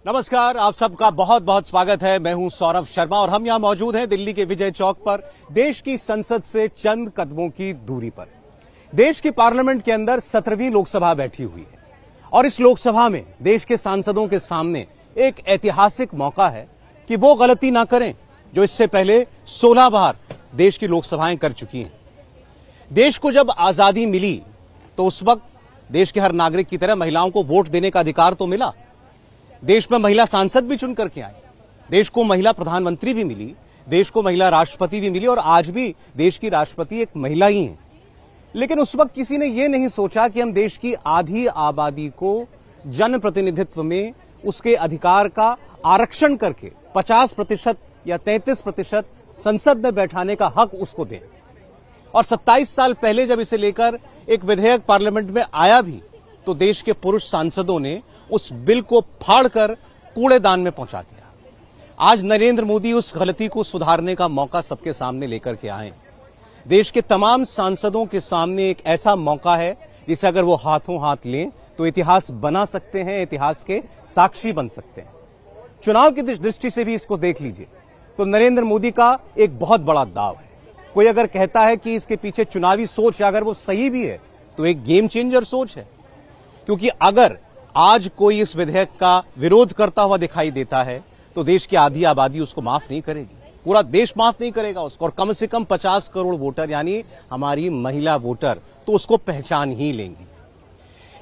नमस्कार, आप सबका बहुत बहुत स्वागत है। मैं हूं सौरभ शर्मा और हम यहां मौजूद हैं दिल्ली के विजय चौक पर, देश की संसद से चंद कदमों की दूरी पर। देश की पार्लियामेंट के अंदर 17वीं लोकसभा बैठी हुई है और इस लोकसभा में देश के सांसदों के सामने एक ऐतिहासिक मौका है कि वो गलती ना करें जो इससे पहले 16 बार देश की लोकसभाएं कर चुकी हैं। देश को जब आजादी मिली तो उस वक्त देश के हर नागरिक की तरह महिलाओं को वोट देने का अधिकार तो मिला। देश में महिला सांसद भी चुन करके आई, देश को महिला प्रधानमंत्री भी मिली, देश को महिला राष्ट्रपति भी मिली और आज भी देश की राष्ट्रपति एक महिला ही है। लेकिन उस वक्त किसी ने यह नहीं सोचा कि हम देश की आधी आबादी को जन प्रतिनिधित्व में उसके अधिकार का आरक्षण करके 50% या 33% संसद में बैठाने का हक उसको दें। और 27 साल पहले जब इसे लेकर एक विधेयक पार्लियामेंट में आया भी तो देश के पुरुष सांसदों ने उस बिल को फाड़कर कूड़ेदान में पहुंचा दिया। आज नरेंद्र मोदी उस गलती को सुधारने का मौका सबके सामने लेकर के आए। देश के तमाम सांसदों के सामने एक ऐसा मौका है जिसे अगर वो हाथों हाथ लें तो इतिहास बना सकते हैं, इतिहास के साक्षी बन सकते हैं। चुनाव की दृष्टि से भी इसको देख लीजिए तो नरेंद्र मोदी का एक बहुत बड़ा दाव है। कोई अगर कहता है कि इसके पीछे चुनावी सोच है, अगर वो सही भी है तो एक गेम चेंजर सोच है। क्योंकि अगर आज कोई इस विधेयक का विरोध करता हुआ दिखाई देता है तो देश की आधी आबादी उसको माफ नहीं करेगी, पूरा देश माफ नहीं करेगा उसको, और कम से कम 50 करोड़ वोटर यानी हमारी महिला वोटर तो उसको पहचान ही लेंगी।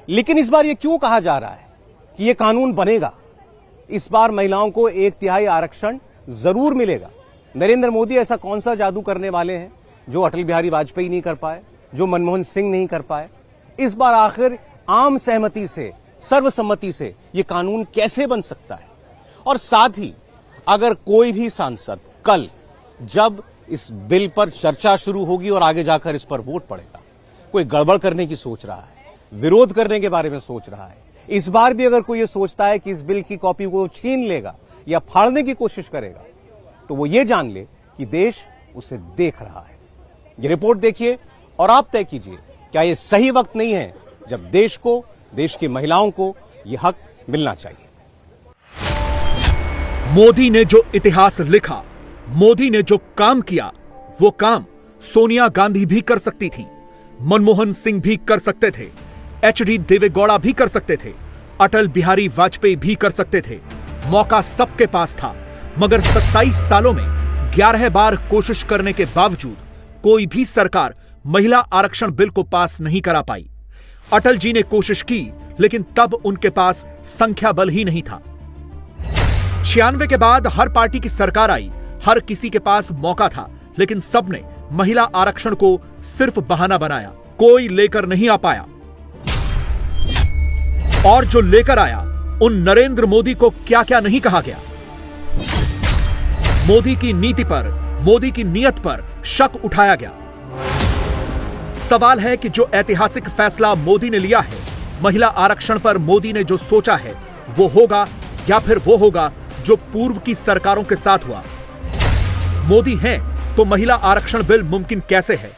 लेकिन इस बार ये क्यों कहा जा रहा है कि ये कानून बनेगा? इस बार महिलाओं को 1/3 आरक्षण जरूर मिलेगा। नरेंद्र मोदी ऐसा कौन सा जादू करने वाले हैं जो अटल बिहारी वाजपेयी नहीं कर पाए, जो मनमोहन सिंह नहीं कर पाए? इस बार आखिर आम सहमति से, सर्वसम्मति से ये कानून कैसे बन सकता है? और साथ ही अगर कोई भी सांसद कल जब इस बिल पर चर्चा शुरू होगी और आगे जाकर इस पर वोट पड़ेगा, कोई गड़बड़ करने की सोच रहा है, विरोध करने के बारे में सोच रहा है, इस बार भी अगर कोई ये सोचता है कि इस बिल की कॉपी को छीन लेगा या फाड़ने की कोशिश करेगा तो वो ये जान ले कि देश उसे देख रहा है। ये रिपोर्ट देखिए और आप तय कीजिए, क्या ये सही वक्त नहीं है जब देश को, देश की महिलाओं को यह हक मिलना चाहिए? मोदी ने जो इतिहास लिखा, मोदी ने जो काम किया, वो काम सोनिया गांधी भी कर सकती थी, मनमोहन सिंह भी कर सकते थे, एचडी देवेगौड़ा भी कर सकते थे, अटल बिहारी वाजपेयी भी कर सकते थे। मौका सबके पास था, मगर 27 सालों में 11 बार कोशिश करने के बावजूद कोई भी सरकार महिला आरक्षण बिल को पास नहीं करा पाई। अटल जी ने कोशिश की लेकिन तब उनके पास संख्या बल ही नहीं था। 96 के बाद हर पार्टी की सरकार आई, हर किसी के पास मौका था, लेकिन सबने महिला आरक्षण को सिर्फ बहाना बनाया, कोई लेकर नहीं आ पाया। और जो लेकर आया उन नरेंद्र मोदी को क्या क्या नहीं कहा गया। मोदी की नीति पर, मोदी की नीयत पर शक उठाया गया। सवाल है कि जो ऐतिहासिक फैसला मोदी ने लिया है, महिला आरक्षण पर मोदी ने जो सोचा है वो होगा या फिर वो होगा जो पूर्व की सरकारों के साथ हुआ। मोदी हैं तो महिला आरक्षण बिल मुमकिन कैसे है?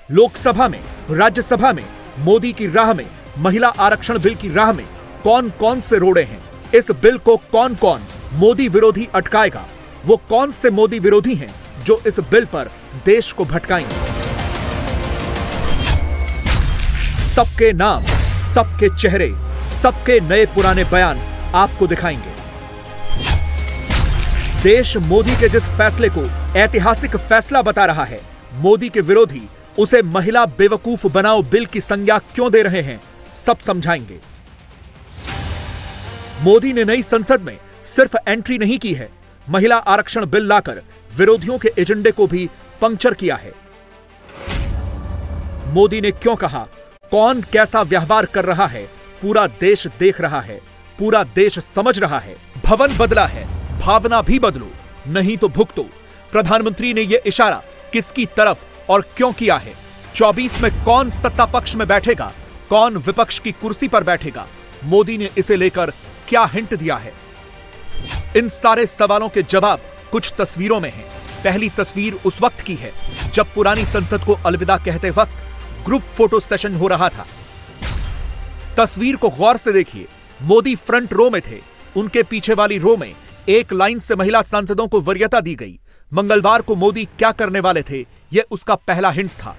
लोकसभा में, राज्यसभा में मोदी की राह में, महिला आरक्षण बिल की राह में कौन कौन से रोड़े हैं? इस बिल को कौन कौन मोदी विरोधी अटकाएगा? वो कौन से मोदी विरोधी हैं जो इस बिल पर देश को भटकाएंगे? सबके नाम, सबके चेहरे, सबके नए पुराने बयान आपको दिखाएंगे। देश मोदी के जिस फैसले को ऐतिहासिक फैसला बता रहा है, मोदी के विरोधी उसे महिला बेवकूफ बनाओ बिल की संज्ञा क्यों दे रहे हैं, सब समझाएंगे। मोदी ने नई संसद में सिर्फ एंट्री नहीं की है, महिला आरक्षण बिल लाकर विरोधियों के एजेंडे को भी पंक्चर किया है। मोदी ने क्यों कहा, कौन कैसा व्यवहार कर रहा है, पूरा देश देख रहा है, पूरा देश समझ रहा है। भवन बदला है, भावना भी बदलो, नहीं तो भुगतो। प्रधानमंत्री ने यह इशारा किसकी तरफ और क्यों किया है? 24 में कौन सत्ता पक्ष में बैठेगा, कौन विपक्ष की कुर्सी पर बैठेगा? मोदी ने इसे लेकर क्या हिंट दिया है? इन सारे सवालों के जवाब कुछ तस्वीरों में हैं। पहली तस्वीर उस वक्त की है जब पुरानी संसद को अलविदा कहते वक्त ग्रुप फोटो सेशन हो रहा था। तस्वीर को गौर से देखिए। मोदी फ्रंट रो में थे, उनके पीछे वाली रो में एक लाइन से महिला सांसदों को वरीयता दी गई। मंगलवार को मोदी क्या करने वाले थे, यह उसका पहला हिंट था।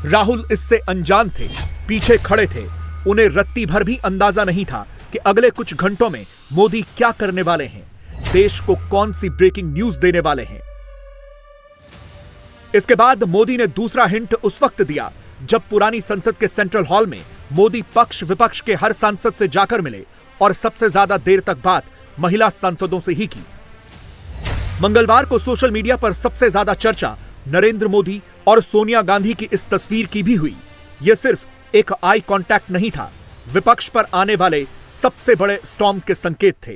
राहुल इससे अनजान थे, पीछे खड़े थे। उन्हें रत्ती भर भी अंदाजा नहीं था कि अगले कुछ घंटों में मोदी क्या करने वाले हैं, देश को कौन सी ब्रेकिंग न्यूज देने वाले हैं। इसके बाद मोदी ने दूसरा हिंट उस वक्त दिया जब पुरानी संसद के सेंट्रल हॉल में मोदी पक्ष विपक्ष के हर सांसद से जाकर मिले और सबसे ज्यादा देर तक बात महिला सांसदों से ही की। मंगलवार को सोशल मीडिया पर सबसे ज्यादा चर्चा नरेंद्र मोदी और सोनिया गांधी की इस तस्वीर की भी हुई। यह सिर्फ एक आई कांटेक्ट नहीं था, विपक्ष पर आने वाले सबसे बड़े स्टॉर्म के संकेत थे।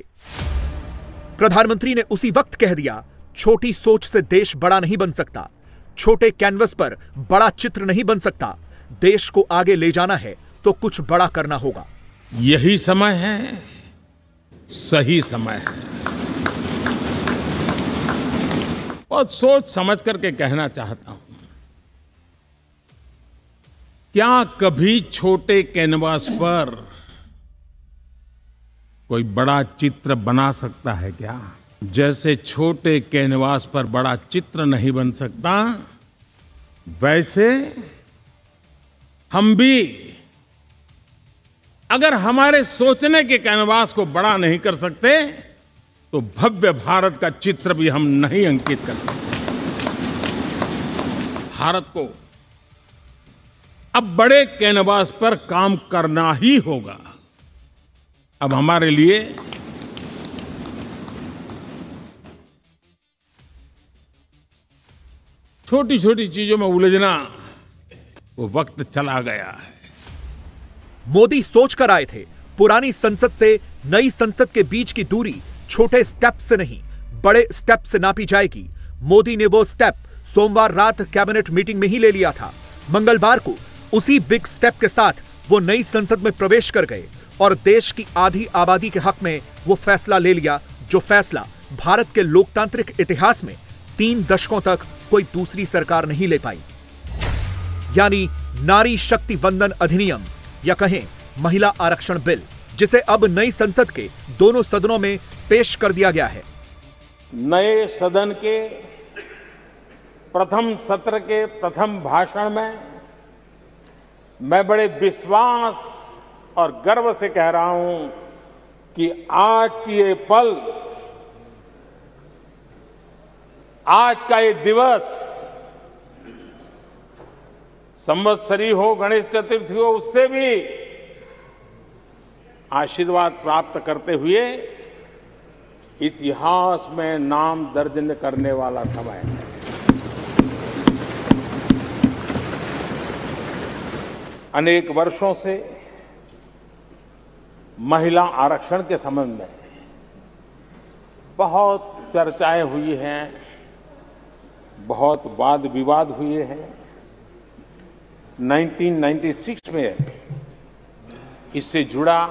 प्रधानमंत्री ने उसी वक्त कह दिया, छोटी सोच से देश बड़ा नहीं बन सकता, छोटे कैनवस पर बड़ा चित्र नहीं बन सकता। देश को आगे ले जाना है तो कुछ बड़ा करना होगा। यही समय है, सही समय है। बहुत सोच समझ करके कहना चाहता हूं, क्या कभी छोटे कैनवास पर कोई बड़ा चित्र बना सकता है क्या? जैसे छोटे कैनवास पर बड़ा चित्र नहीं बन सकता, वैसे हम भी अगर हमारे सोचने के कैनवास को बड़ा नहीं कर सकते तो भव्य भारत का चित्र भी हम नहीं अंकित कर सकते। भारत को अब बड़े कैनवास पर काम करना ही होगा। अब हमारे लिए छोटी छोटी चीजों में उलझना वो वक्त चला गया है। मोदी सोच कर आए थे, पुरानी संसद से नई संसद के बीच की दूरी छोटे स्टेप से नहीं, बड़े स्टेप से नापी जाएगी। मोदी ने वो स्टेप सोमवार रात कैबिनेट मीटिंग में ही ले लिया था। मंगलवार को उसी बिग स्टेप के साथ वो नई संसद में प्रवेश कर गए और देश की आधी आबादी के हक में वो फैसला ले लिया, जो फैसला भारत के लोकतांत्रिक इतिहास में 3 दशकों तक कोई दूसरी सरकार नहीं ले पाई। यानी नारी शक्ति वंदन अधिनियम या कहें महिला आरक्षण बिल, जिसे अब नई संसद के दोनों सदनों में पेश कर दिया गया है। नए सदन के प्रथम सत्र के प्रथम भाषण में मैं बड़े विश्वास और गर्व से कह रहा हूं कि आज की ये पल, आज का ये दिवस, संवत्सरी हो, गणेश चतुर्थी हो, उससे भी आशीर्वाद प्राप्त करते हुए इतिहास में नाम दर्ज करने वाला समय है। अनेक वर्षों से महिला आरक्षण के संबंध में बहुत चर्चाएं हुई हैं, बहुत वाद विवाद हुए हैं। 1996 में इससे जुड़ा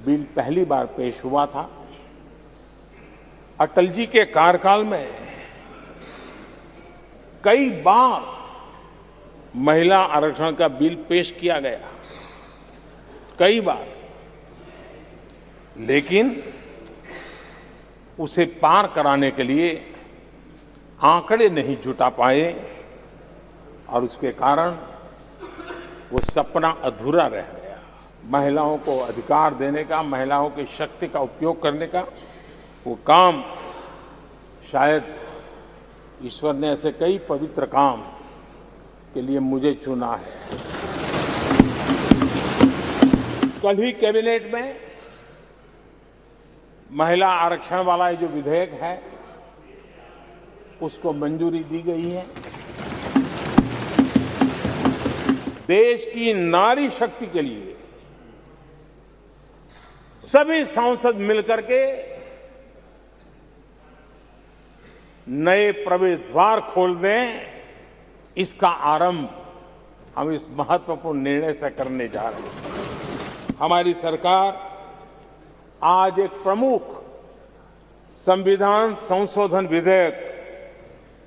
बिल पहली बार पेश हुआ था। अटल जी के कार्यकाल में कई बार महिला आरक्षण का बिल पेश किया गया, कई बार, लेकिन उसे पार कराने के लिए आंकड़े नहीं जुटा पाए और उसके कारण वो सपना अधूरा रह गया। महिलाओं को अधिकार देने का, महिलाओं की शक्ति का उपयोग करने का वो काम, शायद ईश्वर ने ऐसे कई पवित्र काम के लिए मुझे चुना है। कल ही कैबिनेट में महिला आरक्षण वाला ये जो विधेयक है उसको मंजूरी दी गई है। देश की नारी शक्ति के लिए सभी सांसद मिलकर के नए प्रवेश द्वार खोल दें, इसका आरंभ हम इस महत्वपूर्ण निर्णय से करने जा रहे हैं। हमारी सरकार आज एक प्रमुख संविधान संशोधन विधेयक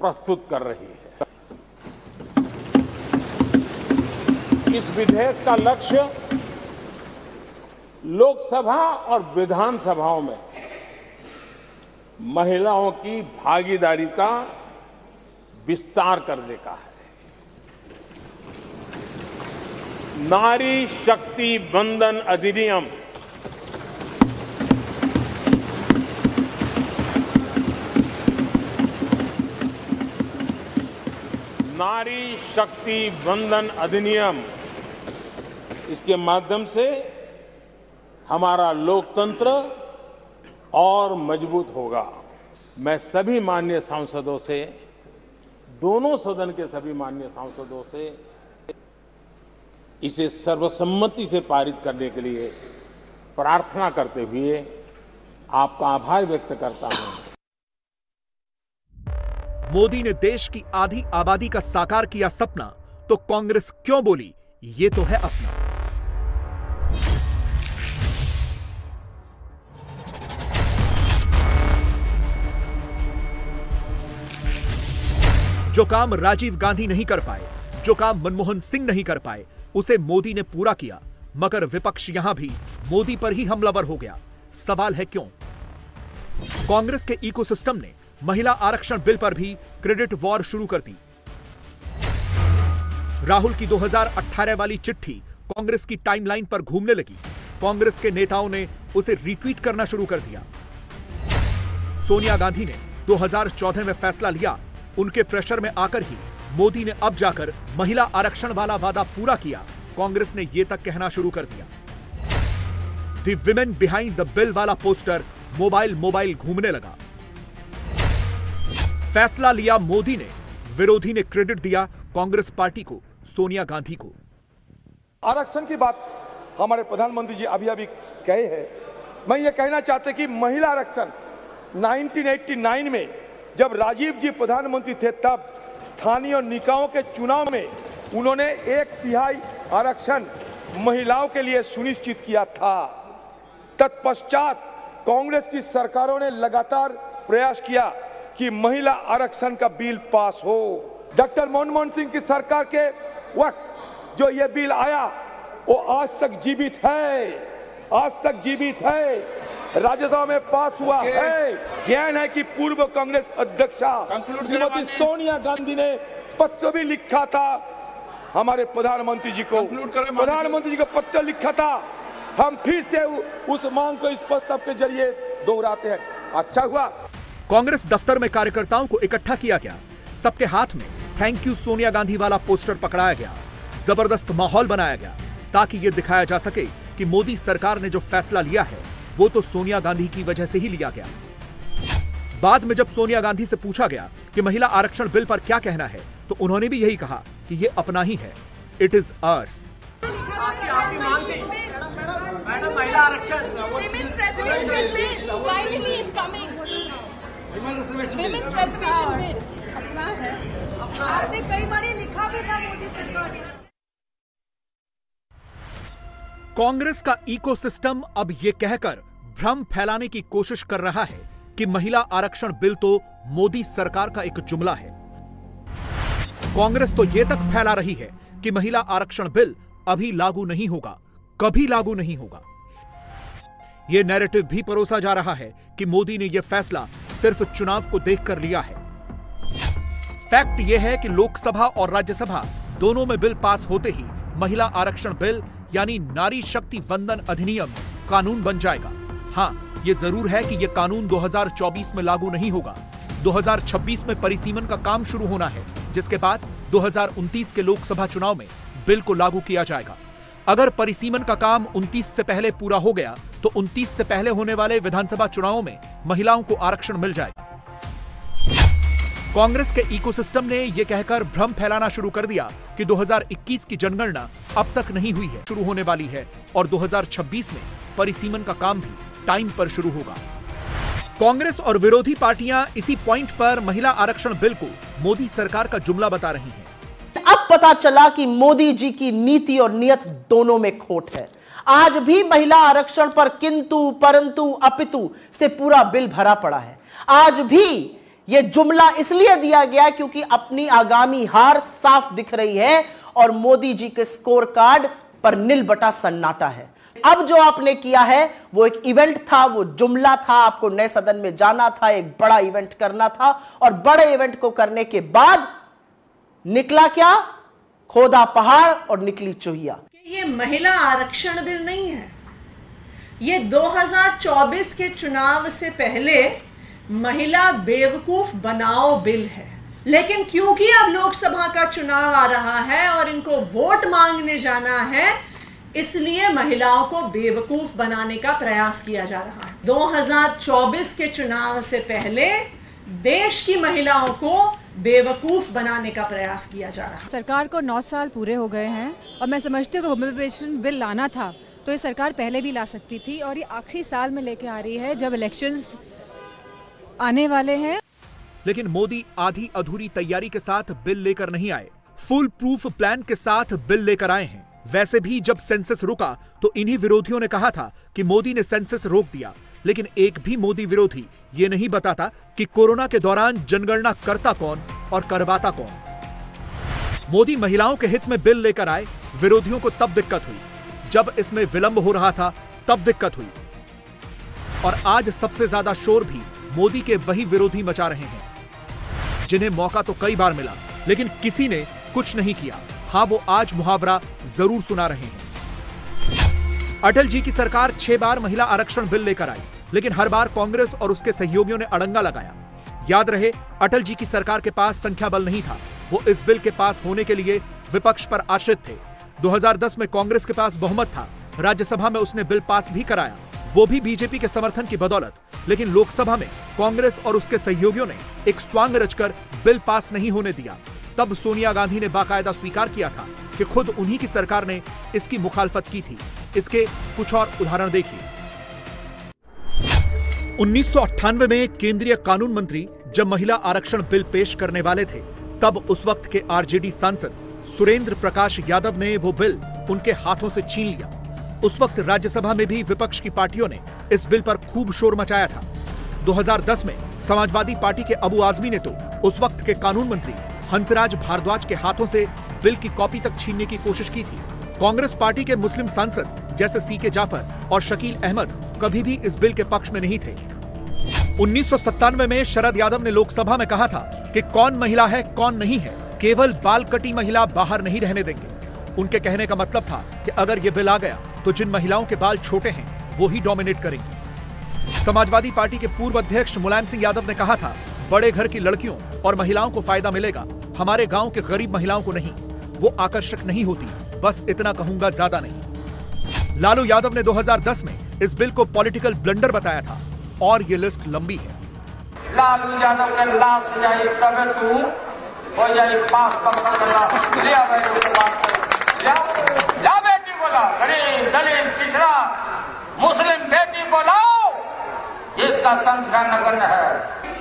प्रस्तुत कर रही है। इस विधेयक का लक्ष्य लोकसभा और विधानसभाओं में महिलाओं की भागीदारी का विस्तार करने का है। नारी शक्ति वंदन अधिनियम नारी शक्ति वंदन अधिनियम, इसके माध्यम से हमारा लोकतंत्र और मजबूत होगा। मैं सभी माननीय सांसदों से, दोनों सदन के सभी माननीय सांसदों से इसे सर्वसम्मति से पारित करने के लिए प्रार्थना करते हुए आपका आभार व्यक्त करता हूं। मोदी ने देश की आधी आबादी का साकार किया सपना, तो कांग्रेस क्यों बोली ये तो है अपना। जो काम राजीव गांधी नहीं कर पाए, जो काम मनमोहन सिंह नहीं कर पाए, उसे मोदी ने पूरा किया। मगर विपक्ष यहां भी मोदी पर ही हमलावर हो गया। सवाल है क्यों? कांग्रेस के इकोसिस्टम ने महिला आरक्षण बिल पर भी क्रेडिट वॉर शुरू कर दी। राहुल की 2018 वाली चिट्ठी कांग्रेस की टाइमलाइन पर घूमने लगी। कांग्रेस के नेताओं ने उसे रीट्वीट करना शुरू कर दिया। सोनिया गांधी ने 2014 में फैसला लिया। उनके प्रेशर में आकर ही मोदी ने अब जाकर महिला आरक्षण वाला वादा पूरा किया। कांग्रेस ने यह तक कहना शुरू कर दिया। The women behind the bill वाला पोस्टर मोबाइल घूमने लगा। फैसला लिया मोदी ने, विरोधी ने क्रेडिट दिया कांग्रेस पार्टी को, सोनिया गांधी को। आरक्षण की बात हमारे प्रधानमंत्री जी अभी कहे हैं। मैं ये कहना चाहते कि महिला आरक्षण 1989 में जब राजीव जी प्रधानमंत्री थे, तब स्थानीय निकायों के चुनाव में उन्होंने 1/3 आरक्षण महिलाओं के लिए सुनिश्चित किया था। तत्पश्चात कांग्रेस की सरकारों ने लगातार प्रयास किया कि महिला आरक्षण का बिल पास हो। डॉक्टर मनमोहन सिंह की सरकार के वक्त जो ये बिल आया वो आज तक जीवित है, राज्यसभा में पास हुआ है। ज्ञान है कि पूर्व कांग्रेस अध्यक्षा श्रीमती सोनिया गांधी ने पत्र भी लिखा था हमारे प्रधानमंत्री जी को, पत्र लिखा था। हम फिर से उस मांग को इस प्रस्ताव के जरिए दोहराते हैं। अच्छा हुआ कांग्रेस दफ्तर में कार्यकर्ताओं को इकट्ठा किया गया। सबके हाथ में थैंक यू सोनिया गांधी वाला पोस्टर पकड़ाया गया। जबरदस्त माहौल बनाया गया ताकि यह दिखाया जा सके कि मोदी सरकार ने जो फैसला लिया है वो तो सोनिया गांधी की वजह से ही लिया गया। बाद में जब सोनिया गांधी से पूछा गया कि महिला आरक्षण बिल पर क्या कहना है, तो उन्होंने भी यही कहा कि ये अपना ही है, इट इज आवर्स। कांग्रेस का इकोसिस्टम अब यह कहकर भ्रम फैलाने की कोशिश कर रहा है कि महिला आरक्षण बिल तो मोदी सरकार का एक जुमला है। कांग्रेस तो यह तक फैला रही है कि महिला आरक्षण बिल अभी लागू नहीं होगा, कभी लागू नहीं होगा। यह नैरेटिव भी परोसा जा रहा है कि मोदी ने यह फैसला सिर्फ चुनाव को देखकर लिया है। फैक्ट यह है कि लोकसभा और राज्यसभा दोनों में बिल पास होते ही महिला आरक्षण बिल यानी नारी शक्ति वंदन अधिनियम कानून बन जाएगा। हां, यह जरूर है कि यह कानून 2024 में लागू नहीं होगा। 2026 में परिसीमन का काम शुरू होना है, जिसके बाद 2029 के लोकसभा चुनाव में बिल को लागू किया जाएगा। अगर परिसीमन का काम 29 से पहले पूरा हो गया तो 29 से पहले होने वाले विधानसभा चुनावों में महिलाओं को आरक्षण मिल जाएगा। कांग्रेस के इकोसिस्टम ने यह कहकर भ्रम फैलाना शुरू कर दिया कि 2021 की जनगणना अब तक नहीं हुई है, शुरू होने वाली है और 2026 में परिसीमन का काम भी टाइम पर शुरू होगा। कांग्रेस और विरोधी पार्टियां इसी पॉइंट पर महिला आरक्षण बिल को मोदी सरकार का जुमला बता रही हैं। अब पता चला कि मोदी जी की नीति और नियत दोनों में खोट है। आज भी महिला आरक्षण पर किंतु परंतु अपितु से पूरा बिल भरा पड़ा है। आज भी यह जुमला इसलिए दिया गया क्योंकि अपनी आगामी हार साफ दिख रही है और मोदी जी के स्कोर कार्ड पर नील बटा सन्नाटा है। अब जो आपने किया है वो एक इवेंट था, वो जुमला था, आपको नए सदन में जाना था, एक बड़ा इवेंट करना था, और बड़े इवेंट को करने के बाद निकला क्या? खोदा पहाड़ और निकली चूहिया। ये महिला आरक्षण बिल नहीं है, ये 2024 के चुनाव से पहले महिला बेवकूफ बनाओ बिल है। लेकिन क्योंकि अब लोकसभा का चुनाव आ रहा है और इनको वोट मांगने जाना है, इसलिए महिलाओं को बेवकूफ बनाने का प्रयास किया जा रहा है। 2024 के चुनाव से पहले देश की महिलाओं को बेवकूफ बनाने का प्रयास किया जा रहा है। सरकार को 9 साल पूरे हो गए हैं और मैं समझती हूँ कि वुमेन पेंशन बिल लाना था तो ये सरकार पहले भी ला सकती थी, और ये आखिरी साल में लेके आ रही है जब इलेक्शंस आने वाले हैं। लेकिन मोदी आधी अधूरी तैयारी के साथ बिल लेकर नहीं आए, फुल प्रूफ प्लान के साथ बिल लेकर आए हैं। वैसे भी जब सेंसस रुका तो इन्हीं विरोधियों ने कहा था कि मोदी ने सेंसस रोक दिया, लेकिन एक भी मोदी विरोधी ये नहीं बताता कि कोरोना के दौरान जनगणना करता कौन और करवाता कौन। मोदी महिलाओं के हित में बिल लेकर आए, विरोधियों को तब दिक्कत हुई जब इसमें विलंब हो रहा था, तब दिक्कत हुई। और आज सबसे ज्यादा शोर भी मोदी के वही विरोधी मचा रहे हैं, जिन्हें मौका तो कई बार मिला लेकिन किसी ने कुछ नहीं किया। हाँ, वो आज मुहावरा जरूर सुना रहे हैं। अटल जी की सरकार 6 बार महिला आरक्षण बिल लेकर आई, लेकिन हर बार कांग्रेस और उसके सहयोगियों ने अड़ंगा लगाया। याद रहे, अटल जी की सरकार के पास संख्या बल नहीं था, वो इस बिल के पास होने के लिए विपक्ष पर आश्रित थे। 2010 में कांग्रेस के पास बहुमत था, राज्यसभा में उसने बिल पास भी कराया, वो भी बीजेपी के समर्थन की बदौलत। लेकिन लोकसभा में कांग्रेस और उसके सहयोगियों ने एक स्वांग रचकर बिल पास नहीं होने दिया। तब सोनिया गांधी ने बाकायदा स्वीकार किया था कि खुद उन्हीं की सरकार ने इसकी मुखालफत की थी। इसके कुछ और उदाहरण देखिए। 1998 में केंद्रीय कानून मंत्री जब महिला आरक्षण बिल पेश करने वाले थे, तब उस वक्त के आरजेडी सांसद सुरेंद्र प्रकाश यादव ने वो बिल उनके हाथों से छीन लिया। उस वक्त राज्यसभा में भी विपक्ष की पार्टियों ने इस बिल पर खूब शोर मचाया था। 2010 में समाजवादी पार्टी के अबू आजमी ने तो उस वक्त के कानून मंत्री हंसराज भारद्वाज के हाथों से बिल की कॉपी तक छीनने की कोशिश की थी। कांग्रेस पार्टी के मुस्लिम सांसद जैसे सीके जाफर और शकील अहमद कभी भी इस बिल के पक्ष में नहीं थे। 1997 में शरद यादव ने लोकसभा में कहा था कि कौन महिला है कौन नहीं है, केवल बाल कटी महिला बाहर नहीं रहने देंगे। उनके कहने का मतलब था कि अगर ये बिल आ गया तो जिन महिलाओं के बाल छोटे हैं वो ही डोमिनेट करेंगी। समाजवादी पार्टी के पूर्व अध्यक्ष मुलायम सिंह यादव ने कहा था, बड़े घर की लड़कियों और महिलाओं को फायदा मिलेगा, हमारे गांव के गरीब महिलाओं को नहीं। वो आकर्षक नहीं होती, बस इतना कहूंगा, ज्यादा नहीं। लालू यादव ने 2010 में इस बिल को पॉलिटिकल ब्लंडर बताया था, और ये लिस्ट लंबी है। लालू यादव ने लाश जाई तब तू हो जाई पास या बेटी को लाओ, गरीब दलित पिछड़ा मुस्लिम बेटी को लाओ, जिसका संख्या नगण्य है।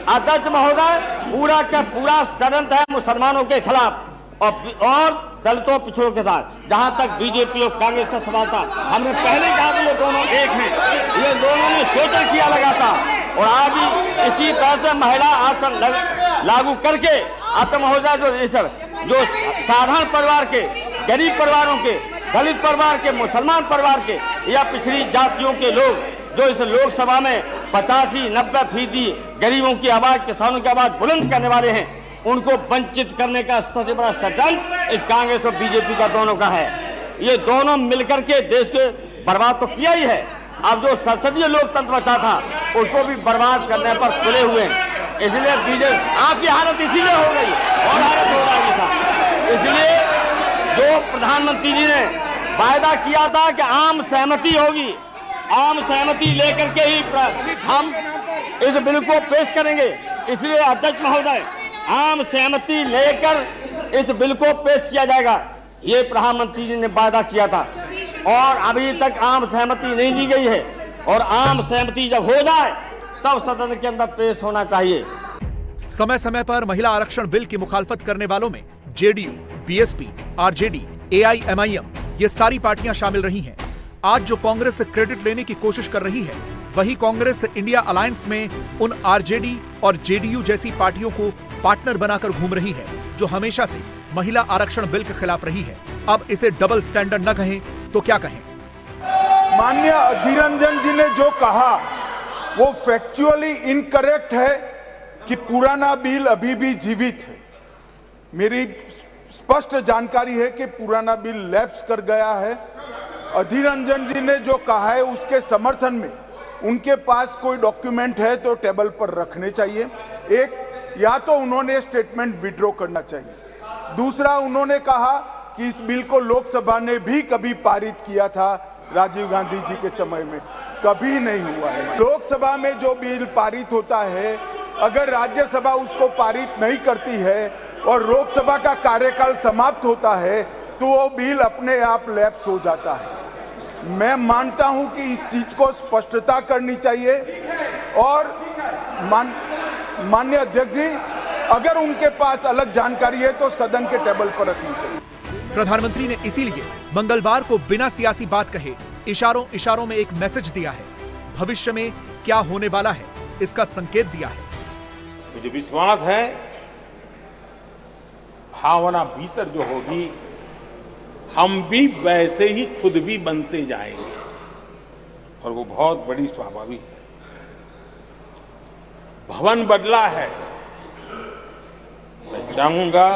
अध्यक्ष महोदय, पूरा का पूरा षड्यंत्र है मुसलमानों के खिलाफ और दलितों पिछड़ों के साथ। जहां तक बीजेपी और कांग्रेस का सवाल था, हमने पहले कहा था ये दोनों एक हैं, ये दोनों ने सोचा किया लगा था, और आज भी इसी तरह से महिला आरक्षण लागू करके आपका महोदय जो साधारण परिवार के, गरीब परिवारों के, दलित परिवार के, मुसलमान परिवार के या पिछड़ी जातियों के लोग जो इस लोकसभा में 85-90% गरीबों की आवाज, किसानों की आवाज बुलंद करने वाले हैं, उनको वंचित करने का सबसे बड़ा षड्यंत्र इस कांग्रेस और बीजेपी का दोनों का है। ये दोनों मिलकर के देश के बर्बाद तो किया ही है, अब जो संसदीय लोकतंत्र बचा था उसको भी बर्बाद करने पर तुले हुए हैं। इसलिए बीजेपी आपकी हालत इसीलिए हो गई और हालत हो रही था। इसलिए जो प्रधानमंत्री जी ने वायदा किया था कि आम सहमति होगी, आम सहमति लेकर के ही हम इस बिल को पेश करेंगे। इसलिए अध्यक्ष महोदय, आम सहमति लेकर इस बिल को पेश किया जाएगा, ये प्रधानमंत्री जी ने वायदा किया था, और अभी तक आम सहमति नहीं ली गई है, और आम सहमति जब हो जाए तब सदन के अंदर पेश होना चाहिए। समय समय पर महिला आरक्षण बिल की मुखालफत करने वालों में जेडीयू, बीएसपी, आरजेडी, एआईएमआईएम ये सारी पार्टियां शामिल रही हैं। आज जो कांग्रेस से क्रेडिट लेने की कोशिश कर रही है, वही कांग्रेस इंडिया अलायंस में उन आरजेडी और जेडीयू जैसी पार्टियों को पार्टनर बनाकर घूम रही है, जो हमेशा से महिला आरक्षण बिल के खिलाफ रही है। अब इसे डबल स्टैंडर्ड न कहें तो क्या कहें। माननीय अधीर रंजन जी ने जो कहा वो फैक्चुअली इनकरेक्ट है कि पुराना बिल अभी भी जीवित है। मेरी स्पष्ट जानकारी है कि पुराना बिल लैप्स कर गया है। अधीर रंजन जी ने जो कहा है उसके समर्थन में उनके पास कोई डॉक्यूमेंट है तो टेबल पर रखने चाहिए। एक, या तो उन्होंने स्टेटमेंट विड्रॉ करना चाहिए। दूसरा, उन्होंने कहा कि इस बिल को लोकसभा ने भी कभी पारित किया था राजीव गांधी जी के समय में, कभी नहीं हुआ है। लोकसभा में जो बिल पारित होता है, अगर राज्यसभा उसको पारित नहीं करती है और लोकसभा का कार्यकाल समाप्त होता है तो वो बिल अपने आप लैप्स हो जाता है। मैं मानता हूं कि इस चीज को स्पष्टता करनी चाहिए और माननीय अध्यक्ष जी, अगर उनके पास अलग जानकारी है तो सदन के टेबल पर रखनी चाहिए। प्रधानमंत्री ने इसीलिए मंगलवार को बिना सियासी बात कहे इशारों इशारों में एक मैसेज दिया है। भविष्य में क्या होने वाला है इसका संकेत दिया है। मुझे विश्वास है भावना भीतर जो होगी हम भी वैसे ही खुद भी बनते जाएंगे और वो बहुत बड़ी स्वाभाविक है। भवन बदला है, मैं चाहूंगा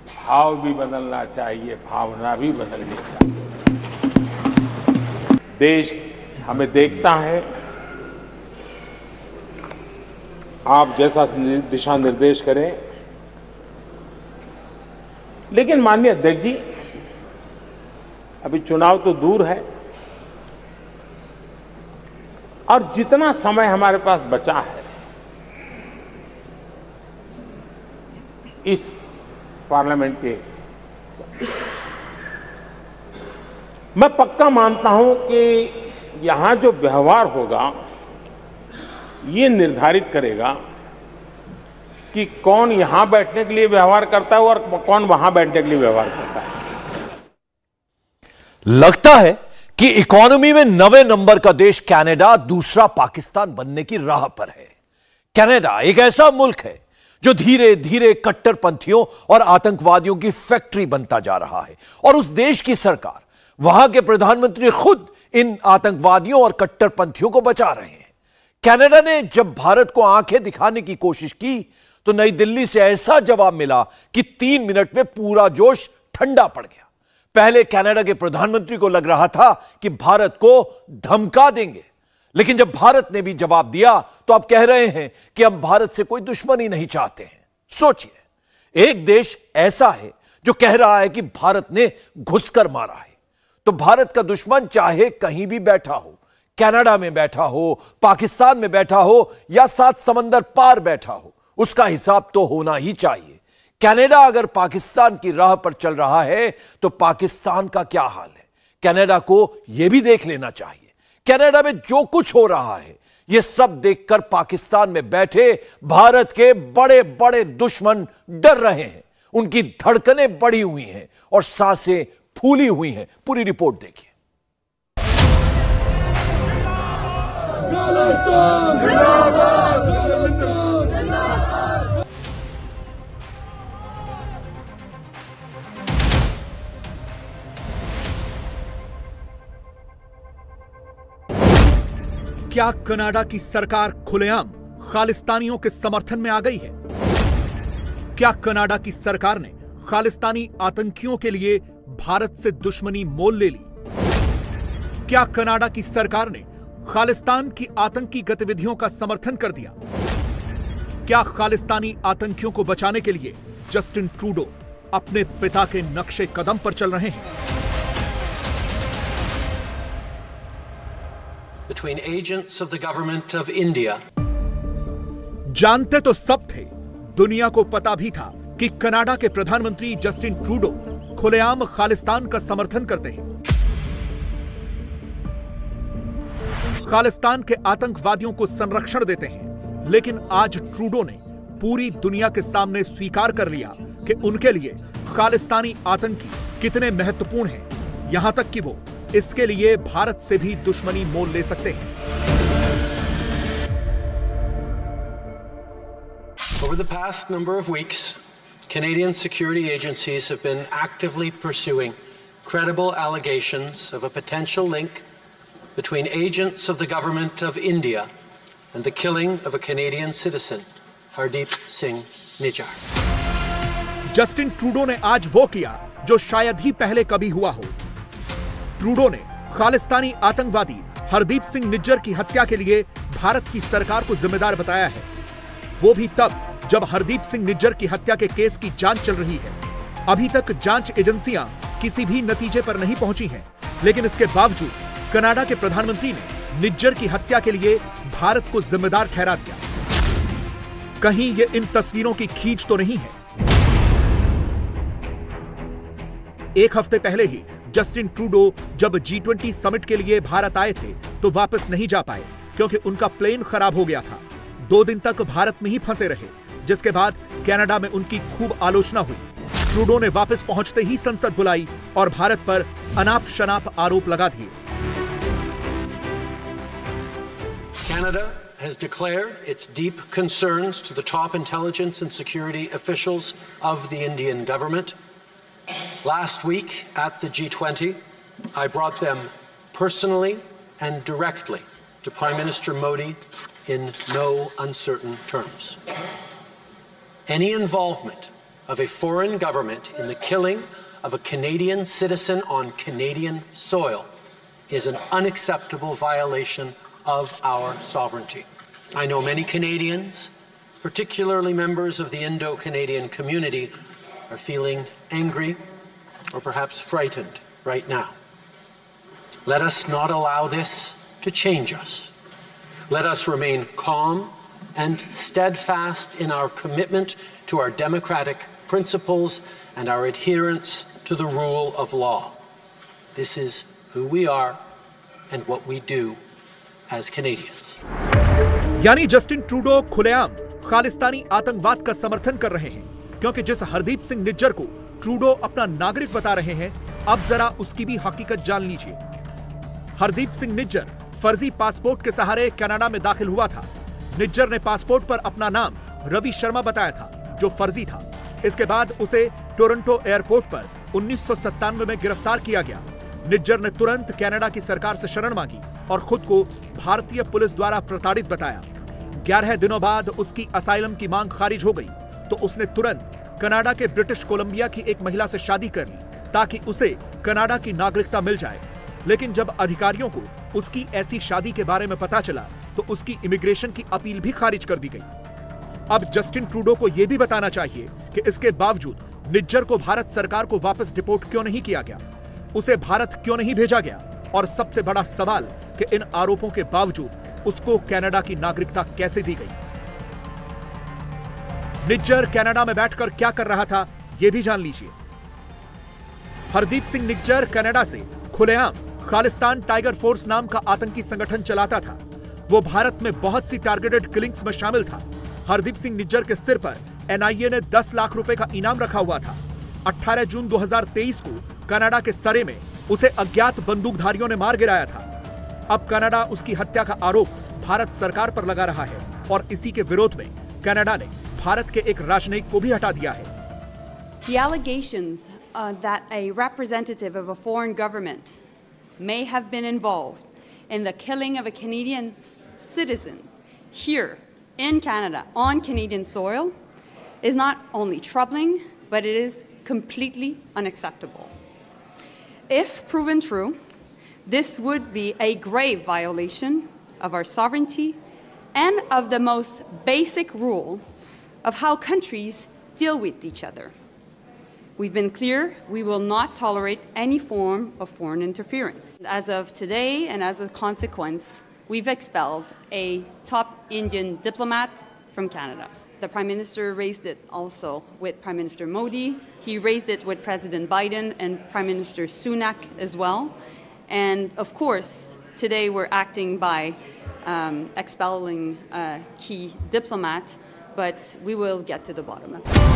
भाव भी बदलना चाहिए, भावना भी बदलनी चाहिए। देश हमें देखता है, आप जैसा दिशा निर्देश करें। लेकिन माननीय अध्यक्ष जी, अभी चुनाव तो दूर है और जितना समय हमारे पास बचा है इस पार्लियामेंट के, मैं पक्का मानता हूं कि यहां जो व्यवहार होगा ये निर्धारित करेगा कि कौन यहां बैठने के लिए व्यवहार करता है और कौन वहां बैठने के लिए व्यवहार करता है। लगता है कि इकोनॉमी में 9वें नंबर का देश कनाडा दूसरा पाकिस्तान बनने की राह पर है। कनाडा एक ऐसा मुल्क है जो धीरे धीरे कट्टरपंथियों और आतंकवादियों की फैक्ट्री बनता जा रहा है और उस देश की सरकार, वहां के प्रधानमंत्री खुद इन आतंकवादियों और कट्टरपंथियों को बचा रहे हैं। कनाडा ने जब भारत को आंखें दिखाने की कोशिश की तो नई दिल्ली से ऐसा जवाब मिला कि 3 मिनट में पूरा जोश ठंडा पड़ गया। पहले कनाडा के प्रधानमंत्री को लग रहा था कि भारत को धमका देंगे, लेकिन जब भारत ने भी जवाब दिया तो अब कह रहे हैं कि हम भारत से कोई दुश्मनी नहीं चाहते हैं। सोचिए, एक देश ऐसा है जो कह रहा है कि भारत ने घुसकर मारा है, तो भारत का दुश्मन चाहे कहीं भी बैठा हो, कनाडा में बैठा हो, पाकिस्तान में बैठा हो या 7 समंदर पार बैठा हो, उसका हिसाब तो होना ही चाहिए। कनाडा अगर पाकिस्तान की राह पर चल रहा है तो पाकिस्तान का क्या हाल है, कनाडा को यह भी देख लेना चाहिए। कनाडा में जो कुछ हो रहा है यह सब देखकर पाकिस्तान में बैठे भारत के बड़े बड़े दुश्मन डर रहे हैं, उनकी धड़कनें बढ़ी हुई हैं और सांसें फूली हुई हैं। पूरी रिपोर्ट देखिए। क्या कनाडा की सरकार खुलेआम खालिस्तानियों के समर्थन में आ गई है? क्या कनाडा की सरकार ने खालिस्तानी आतंकियों के लिए भारत से दुश्मनी मोल ले ली? क्या कनाडा की सरकार ने खालिस्तान की आतंकी गतिविधियों का समर्थन कर दिया? क्या खालिस्तानी आतंकियों को बचाने के लिए जस्टिन ट्रूडो अपने पिता के नक्शे कदम पर चल रहे हैं? Between agents of the government of India. जानते तो सब थे, दुनिया को पता भी था कि कनाडा के प्रधानमंत्री जस्टिन ट्रूडो खुलेआम खालिस्तान का समर्थन करते हैं, खालिस्तान के आतंकवादियों को संरक्षण देते हैं। लेकिन आज ट्रूडो ने पूरी दुनिया के सामने स्वीकार कर लिया कि उनके लिए खालिस्तानी आतंकी कितने महत्वपूर्ण हैं, यहां तक कि वो इसके लिए भारत से भी दुश्मनी मोल ले सकते हैं। Over the past number of weeks, Canadian security agencies have been actively pursuing credible allegations of a potential link between agents of the government of India and the killing of a Canadian citizen, Hardeep Singh Nijjar. Justin Trudeau ने आज वो किया जो शायद ही पहले कभी हुआ हो। ट्रूडो ने खालिस्तानी आतंकवादी हरदीप सिंह निज्जर की हत्या के लिए भारत की सरकार को जिम्मेदार बताया है, वो भी तब जब हरदीप सिंह निज्जर की हत्या के केस की जांच चल रही है। अभी तक जांच एजेंसियां किसी भी नतीजे पर नहीं पहुंची हैं, लेकिन इसके बावजूद कनाडा के प्रधानमंत्री ने निज्जर की हत्या के लिए भारत को जिम्मेदार ठहरा दिया। कहीं ये इन तस्वीरों की खींच तो नहीं है? एक हफ्ते पहले ही जस्टिन ट्रूडो जब G20 समिट के लिए भारत आए थे तो वापस नहीं जा पाए क्योंकि उनका प्लेन खराब हो गया था। 2 दिन तक भारत में ही फंसे रहे, जिसके बाद कनाडा में उनकी खूब आलोचना हुई। ट्रूडो ने वापस पहुंचते ही संसद बुलाई और भारत पर अनाप शनाप आरोप लगा दिए। Canada has declared its deep concerns to the top intelligence and security officials of the Indian government. Last week at the G20, I brought them personally and directly to Prime Minister Modi in no uncertain terms. Any involvement of a foreign government in the killing of a Canadian citizen on Canadian soil is an unacceptable violation of our sovereignty. I know many Canadians, particularly members of the Indo-Canadian community, are feeling angry or perhaps frightened right now. Let us not allow this to change us. Let us remain calm and steadfast in our commitment to our democratic principles and our adherence to the rule of law. This is who we are and what we do as Canadians. यानी Justin Trudeau खुलेआम खालिस्तानी आतंकवाद का समर्थन कर रहे हैं, क्योंकि जिस हरदीप सिंह निज्जर को ट्रूडो अपना नागरिक बता रहे हैं, अब जरा उसकी भी हकीकत जान लीजिए। हरदीप सिंह निज्जर फर्जी पासपोर्ट के सहारे कनाडा में दाखिल हुआ था। निज्जर ने पासपोर्ट पर अपना नाम रवि शर्मा बताया था, जो फर्जी था। इसके बाद उसे टोरंटो एयरपोर्ट पर 1997 में गिरफ्तार किया गया। निज्जर ने तुरंत कनाडा की सरकार से शरण मांगी और खुद को भारतीय पुलिस द्वारा प्रताड़ित बताया। 11 दिनों बाद उसकी असाइलम की मांग खारिज हो गई तो उसने तुरंत कनाडा के ब्रिटिश कोलंबिया की एक महिला से शादी कर ली ताकि उसे कनाडा की नागरिकता मिल जाए। लेकिन जब अधिकारियों को उसकी ऐसी शादी के बारे में पता चला तो उसकी इमिग्रेशन की अपील भी खारिज कर दी गई। अब जस्टिन ट्रूडो को यह भी बताना चाहिए कि इसके बावजूद निज्जर को भारत सरकार को वापस डिपोर्ट क्यों नहीं किया गया, उसे भारत क्यों नहीं भेजा गया, और सबसे बड़ा सवाल कि इन आरोपों के बावजूद उसको कनाडा की नागरिकता कैसे दी गई। निज्जर कनाडा में बैठकर क्या कर रहा था, यह भी जान लीजिए। हरदीप सिंह निज्जर कनाडा से खुलेआम खालिस्तान टाइगर फोर्स नाम का आतंकी संगठन चलाता था। वो भारत में बहुत सी टारगेटेड किलिंग्स में शामिल था। हरदीप सिंह निज्जर के सिर पर NIA ने 10 लाख रुपए का इनाम रखा हुआ था। 18 जून 2023 को कनाडा के सरे में उसे अज्ञात बंदूकधारियों ने मार गिराया था। अब कनाडा उसकी हत्या का आरोप भारत सरकार पर लगा रहा है और इसी के विरोध में कनाडा ने भारत के एक राजनयिक को भी हटा दिया है। The allegations that a representative of a foreign government may have been involved in the killing of a Canadian citizen here in Canada on Canadian soil is not only troubling, but it is completely unacceptable. If proven true, this would be a grave violation of our sovereignty and of the most basic rule of how countries deal with each other. We've been clear, we will not tolerate any form of foreign interference. As of today, and as a consequence, we've expelled a top Indian diplomat from Canada. The Prime Minister raised it also with Prime Minister Modi. He raised it with President Biden and Prime Minister Sunak as well. And of course, today we're acting by expelling a key diplomat, but we will get to the bottom of it.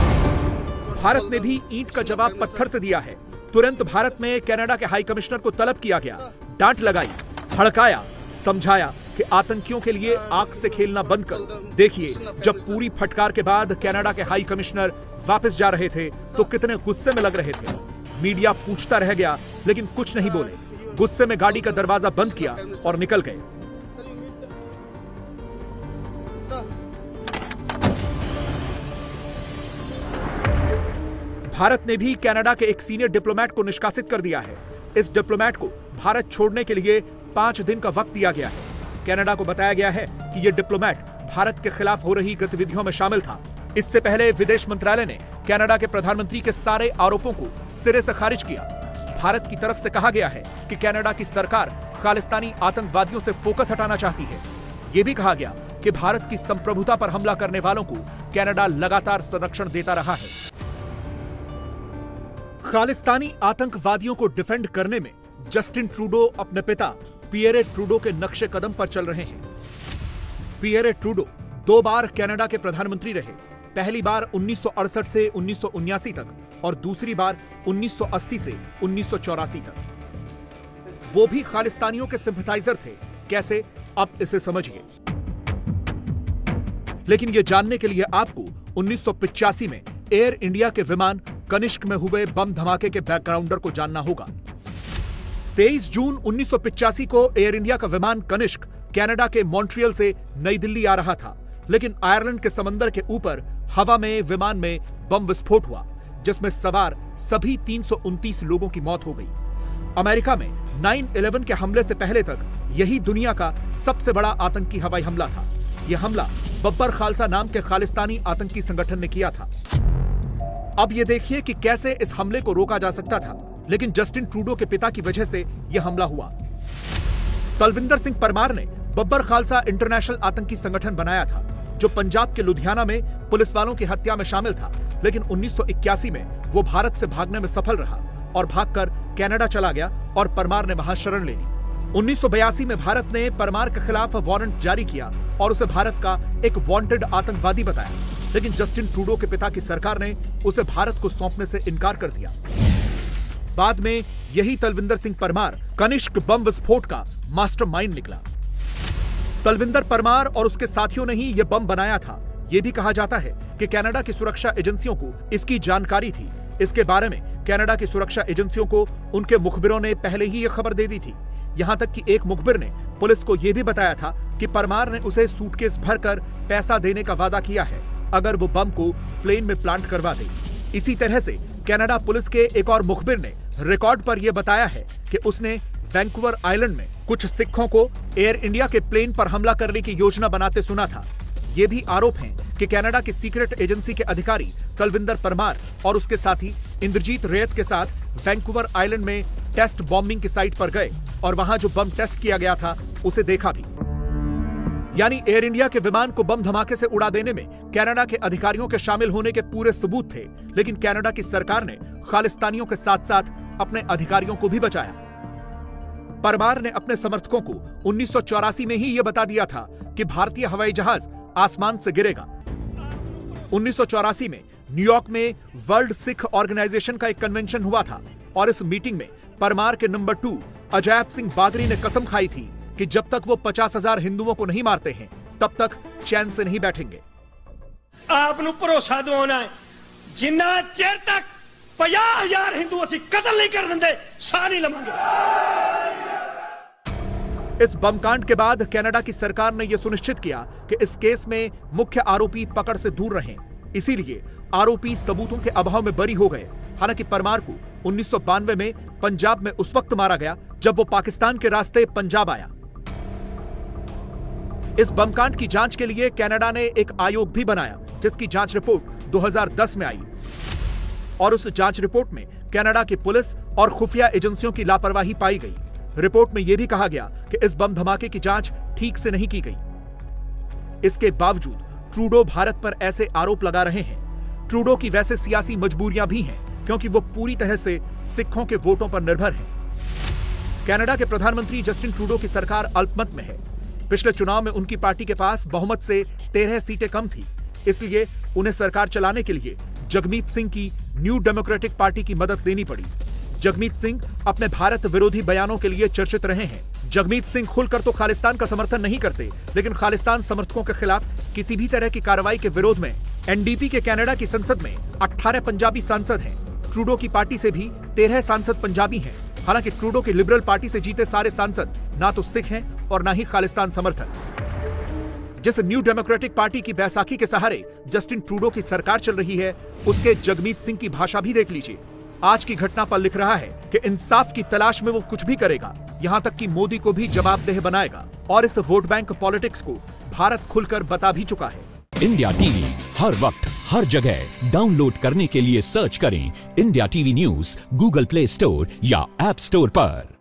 Bharat ने भी ईंट का जवाब पत्थर से दिया है। तुरंत भारत में कनाडा के हाई कमिश्नर को तलब किया गया, डांट लगाई, भड़काया, समझाया कि आतंकियों के लिए आग से खेलना बंद करो। देखिए, जब पूरी फटकार के बाद कनाडा के हाई कमिश्नर वापस जा रहे थे तो कितने गुस्से में लग रहे थे। मीडिया पूछता रह गया, लेकिन कुछ नहीं बोले। गुस्से में गाड़ी का दरवाजा बंद किया और निकल गए। भारत ने भी कनाडा के एक सीनियर डिप्लोमेट को निष्कासित कर दिया है। इस डिप्लोमेट को भारत छोड़ने के लिए 5 दिन का वक्त दिया गया है। कनाडा को बताया गया है कि यह डिप्लोमेट भारत के खिलाफ हो रही गतिविधियों में शामिल था। इससे पहले विदेश मंत्रालय ने कनाडा के प्रधानमंत्री के सारे आरोपों को सिरे से खारिज किया। भारत की तरफ से कहा गया है कि कनाडा की सरकार खालिस्तानी आतंकवादियों से फोकस हटाना चाहती है। यह भी कहा गया कि भारत की संप्रभुता पर हमला करने वालों को कनाडा लगातार संरक्षण देता रहा है। खालिस्तानी आतंकवादियों को डिफेंड करने में जस्टिन ट्रूडो अपने पिता पियरे ट्रूडो के नक्शे कदम पर चल रहे हैं। पियरे ट्रूडो 2 बार कनाडा के प्रधानमंत्री रहे। पहली बार 1968 से 1979 तक और दूसरी बार 1980 से 1984 तक। वो भी खालिस्तानियों के सिंपैथाइजर थे। कैसे, अब इसे समझिए। लेकिन यह जानने के लिए आपको 1985 में एयर इंडिया के विमान कनिष्क में हुए बम धमाके के बैकग्राउंडर को जानना होगा। 23 जून 1985 को एयर इंडिया का विमान कनिष्क कनाडा के मॉन्ट्रियल से नई दिल्ली आ रहा था, लेकिन आयरलैंड के समंदर के ऊपर हवा में विमान में बम विस्फोट हुआ, जिसमें सवार सभी 329 लोगों की मौत हो गई। अमेरिका में 9/11 के हमले से पहले तक यही दुनिया का सबसे बड़ा आतंकी हवाई हमला था। यह हमला बब्बर खालसा नाम के खालिस्तानी आतंकी संगठन ने किया था। अब यह देखिए कि कैसे इस हमले को रोका जा सकता था, लेकिन जस्टिन ट्रूडो के पिता की वजह से यह हमला हुआ। तलविंदर सिंह परमार ने बब्बर खालसा इंटरनेशनल आतंकी संगठन बनाया था, जो पंजाब के लुधियाना में पुलिस वालों की हत्या में शामिल था, लेकिन 1981 में वो भारत से भागने में सफल रहा और भागकर कनाडा चला गया और परमार ने वहां शरण ले ली। 1982 में भारत ने परमार के खिलाफ वारंट जारी किया और उसे भारत का एक वांटेड आतंकवादी बताया, लेकिन जस्टिन ट्रूडो के पिता की सरकार ने उसे भारत को सौंपने से इनकार कर दिया। बाद में यही तलविंदर सिंह परमार कनिष्क बम विस्फोट का मास्टरमाइंड निकला। तलविंदर परमार और उसके साथियों ने ही यह बम बनाया था। यह भी कहा जाता है कि कनाडा की सुरक्षा एजेंसियों को इसकी जानकारी थी। इसके बारे में कनाडा की सुरक्षा एजेंसियों को उनके मुखबिरों ने पहले ही यह खबर दे दी थी। यहां तक कि एक मुखबिर ने पुलिस को यह भी बताया था कि परमार ने उसे सूटकेस भरकर पैसा देने का वादा किया है अगर वो बम को प्लेन में प्लांट करवा दे। इसी तरह से कनाडा पुलिस के एक और मुखबिर ने रिकॉर्ड पर यह बताया है कि उसने वैंकूवर आइलैंड में कुछ सिखों को एयर इंडिया के प्लेन पर हमला करने की योजना बनाते सुना था। ये भी आरोप हैं कि कनाडा की सीक्रेट एजेंसी के अधिकारी तलविंदर परमार और उसके साथी इंद्रजीत रेत के साथ वैंकूवर आइलैंड में टेस्ट बॉम्बिंग की साइट पर गए और वहां जो बम टेस्ट किया गया था उसे देखा भी। यानी एयर इंडिया के विमान को बम धमाके से उड़ा देने में कनाडा के अधिकारियों के शामिल होने के पूरे सबूत थे, लेकिन कनाडा की सरकार ने खालिस्तानियों के साथ साथ अपने अधिकारियों को भी बचाया। परमार ने अपने समर्थकों को 1984 में ही यह बता दिया था कि भारतीय हवाई जहाज आसमान से गिरेगा। 1984 में न्यूयॉर्क में वर्ल्ड सिख ऑर्गेनाइजेशन का एक कन्वेंशन हुआ था और इस मीटिंग में परमार के नंबर 2 अजैब सिंह बागरी ने कसम खाई थी कि जब तक वो 50,000 हिंदुओं को नहीं मारते हैं तब तक चैन से नहीं बैठेंगे। आपनु भरोसा दिवाना है जिन्ना चेर तक 50,000 हिंदू असी कत्ल नहीं कर देंगे साह नहीं लवांगे। इस बमकांड के बाद कनाडा की सरकार ने यह सुनिश्चित किया कि इस केस में मुख्य आरोपी पकड़ से दूर रहें। इसीलिए आरोपी सबूतों के अभाव में बरी हो गए। हालांकि परमार को 1992 में पंजाब में उस वक्त मारा गया जब वो पाकिस्तान के रास्ते पंजाब आया। इस बमकांड की जांच के लिए कनाडा ने एक आयोग भी बनाया, जिसकी जांच रिपोर्ट 2010 में आई और उस जांच रिपोर्ट में कनाडा की पुलिस और खुफिया एजेंसियों की लापरवाही पाई गई। रिपोर्ट में यह भी कहा गया कि इस बम धमाके की जांच ठीक से नहीं की गई। इसके बावजूद ट्रूडो भारत पर ऐसे आरोप लगा रहे हैं। ट्रूडो की वैसे सियासी मजबूरियां भी हैं, क्योंकि वो पूरी तरह से सिखों के वोटों पर निर्भर है। कनाडा के प्रधानमंत्री जस्टिन ट्रूडो की सरकार अल्पमत में है। पिछले चुनाव में उनकी पार्टी के पास बहुमत से 13 सीटें कम थी, इसलिए उन्हें सरकार चलाने के लिए जगमीत सिंह की न्यू डेमोक्रेटिक पार्टी की मदद लेनी पड़ी। जगमीत सिंह अपने भारत विरोधी बयानों के लिए चर्चित रहे हैं। जगमीत सिंह खुलकर तो खालिस्तान का समर्थन नहीं करते, लेकिन खालिस्तान समर्थकों के खिलाफ किसी भी तरह की कार्रवाई के विरोध में एनडीपी के कनाडा की संसद में 18 पंजाबी सांसद हैं। ट्रूडो की पार्टी से भी 13 सांसद पंजाबी हैं। हालांकि ट्रूडो की लिबरल पार्टी से जीते सारे सांसद ना तो सिख हैं और ना ही खालिस्तान समर्थक। जिस न्यू डेमोक्रेटिक पार्टी की बैसाखी के सहारे जस्टिन ट्रूडो की सरकार चल रही है, उसके जगमीत सिंह की भाषा भी देख लीजिए। आज की घटना पर लिख रहा है कि इंसाफ की तलाश में वो कुछ भी करेगा, यहाँ तक कि मोदी को भी जवाबदेह बनाएगा। और इस वोट बैंक पॉलिटिक्स को भारत खुलकर बता भी चुका है। इंडिया टीवी हर वक्त हर जगह डाउनलोड करने के लिए सर्च करें India TV news Google play store या ऐप स्टोर पर।